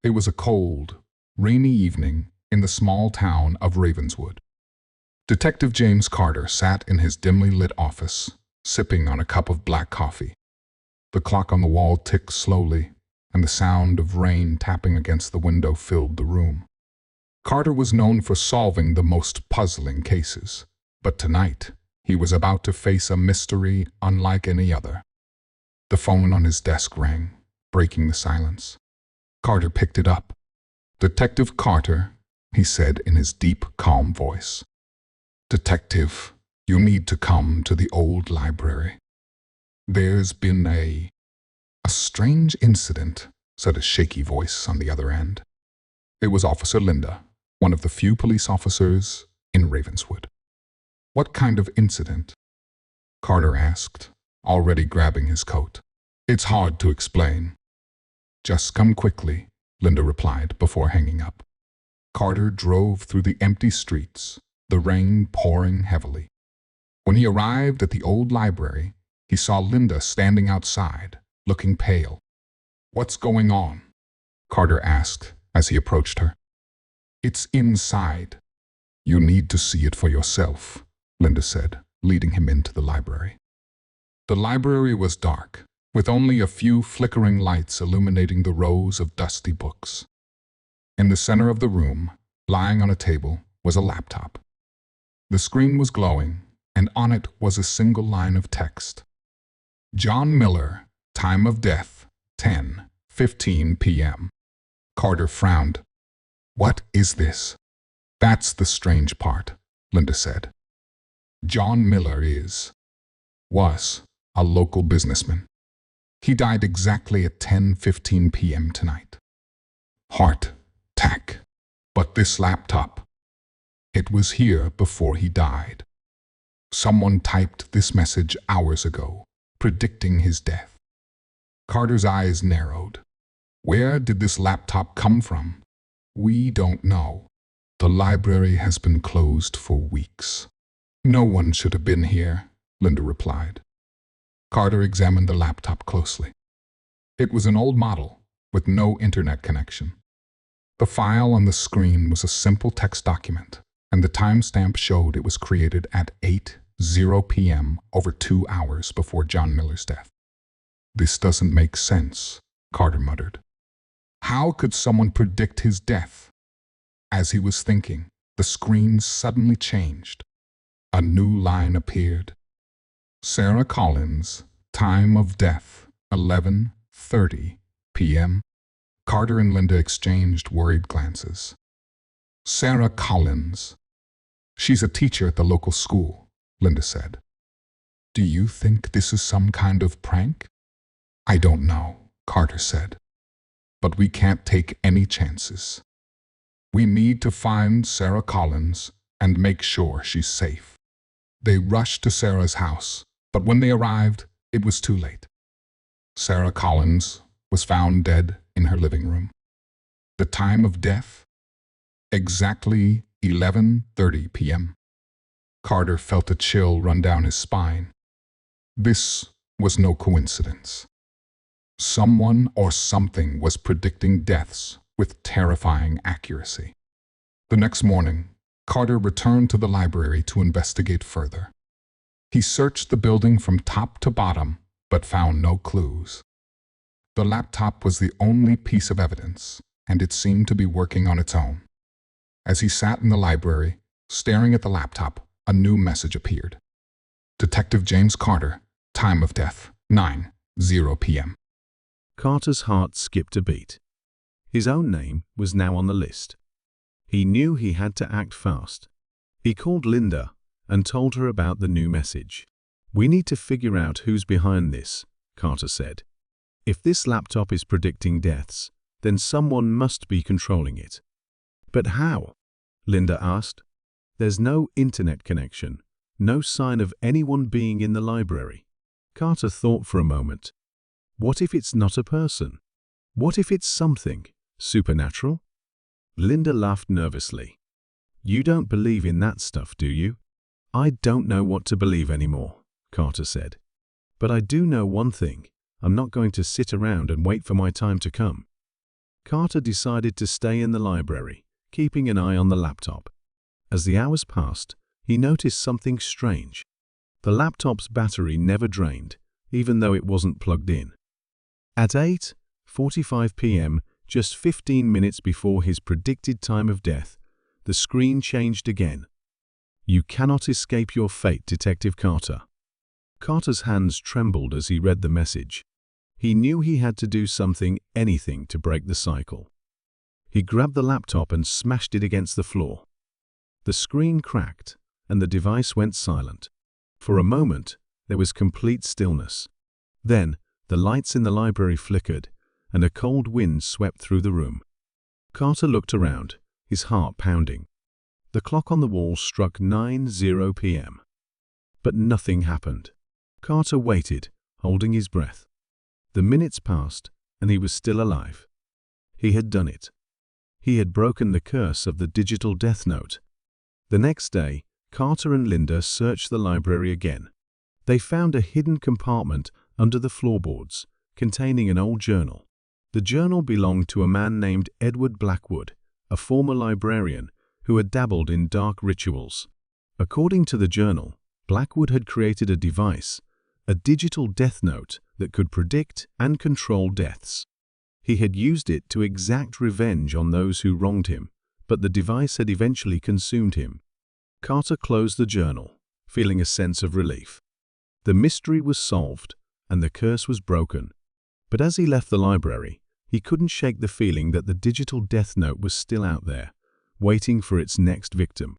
It was a cold, rainy evening in the small town of Ravenswood. Detective James Carter sat in his dimly lit office, sipping on a cup of black coffee. The clock on the wall ticked slowly, and the sound of rain tapping against the window filled the room. Carter was known for solving the most puzzling cases, but tonight he was about to face a mystery unlike any other. The phone on his desk rang, breaking the silence. Carter picked it up. "Detective Carter," he said in his deep, calm voice. "Detective, you need to come to the old library. There's been a strange incident," said a shaky voice on the other end. It was Officer Linda, one of the few police officers in Ravenswood. "What kind of incident?" Carter asked, already grabbing his coat. "It's hard to explain." "Just come quickly," Linda replied before hanging up. Carter drove through the empty streets, the rain pouring heavily. When he arrived at the old library, he saw Linda standing outside, looking pale. "What's going on?" Carter asked as he approached her. "It's inside. You need to see it for yourself," Linda said, leading him into the library. The library was dark, with only a few flickering lights illuminating the rows of dusty books. In the center of the room, lying on a table, was a laptop. The screen was glowing, and on it was a single line of text. "John Miller, time of death, 10:15 p.m. Carter frowned. "What is this?" "That's the strange part," Linda said. "John Miller was a local businessman. He died exactly at 10:15 p.m. tonight. Heart attack. But this laptop, it was here before he died. Someone typed this message hours ago, predicting his death." Carter's eyes narrowed. "Where did this laptop come from?" "We don't know. The library has been closed for weeks. No one should have been here," Linda replied. Carter examined the laptop closely. It was an old model with no internet connection. The file on the screen was a simple text document, and the timestamp showed it was created at 8:00 p.m. over 2 hours before John Miller's death. "This doesn't make sense," Carter muttered. "How could someone predict his death?" As he was thinking, the screen suddenly changed. A new line appeared. "Sarah Collins, time of death, 11:30 p.m. Carter and Linda exchanged worried glances. "Sarah Collins. She's a teacher at the local school," Linda said. "Do you think this is some kind of prank?" "I don't know," Carter said. "But we can't take any chances. We need to find Sarah Collins and make sure she's safe." They rushed to Sarah's house, but when they arrived, it was too late. Sarah Collins was found dead in her living room. The time of death? Exactly 11:30 p.m. Carter felt a chill run down his spine. This was no coincidence. Someone or something was predicting deaths with terrifying accuracy. The next morning, Carter returned to the library to investigate further. He searched the building from top to bottom, but found no clues. The laptop was the only piece of evidence, and it seemed to be working on its own. As he sat in the library, staring at the laptop, a new message appeared. "Detective James Carter, time of death, 9:00 p.m. Carter's heart skipped a beat. His own name was now on the list. He knew he had to act fast. He called Linda and told her about the new message. "We need to figure out who's behind this," Carter said. "If this laptop is predicting deaths, then someone must be controlling it." "But how?" Linda asked. "There's no internet connection, no sign of anyone being in the library." Carter thought for a moment. What if it's not a person? What if it's something supernatural? Linda laughed nervously. "You don't believe in that stuff, do you?" "I don't know what to believe anymore," Carter said. "But I do know one thing. I'm not going to sit around and wait for my time to come." Carter decided to stay in the library, keeping an eye on the laptop. As the hours passed, he noticed something strange. The laptop's battery never drained, even though it wasn't plugged in. At 8:45 p.m., just 15 minutes before his predicted time of death, the screen changed again. "You cannot escape your fate, Detective Carter." Carter's hands trembled as he read the message. He knew he had to do something, anything, to break the cycle. He grabbed the laptop and smashed it against the floor. The screen cracked, and the device went silent. For a moment, there was complete stillness. Then, the lights in the library flickered, and a cold wind swept through the room. Carter looked around, his heart pounding. The clock on the wall struck 9:00 p.m. But nothing happened. Carter waited, holding his breath. The minutes passed, and he was still alive. He had done it. He had broken the curse of the digital death note. The next day, Carter and Linda searched the library again. They found a hidden compartment under the floorboards, containing an old journal. The journal belonged to a man named Edward Blackwood, a former librarian who had dabbled in dark rituals. According to the journal, Blackwood had created a device, a digital death note that could predict and control deaths. He had used it to exact revenge on those who wronged him, but the device had eventually consumed him. Carter closed the journal, feeling a sense of relief. The mystery was solved, and the curse was broken. But as he left the library, he couldn't shake the feeling that the digital death note was still out there, waiting for its next victim.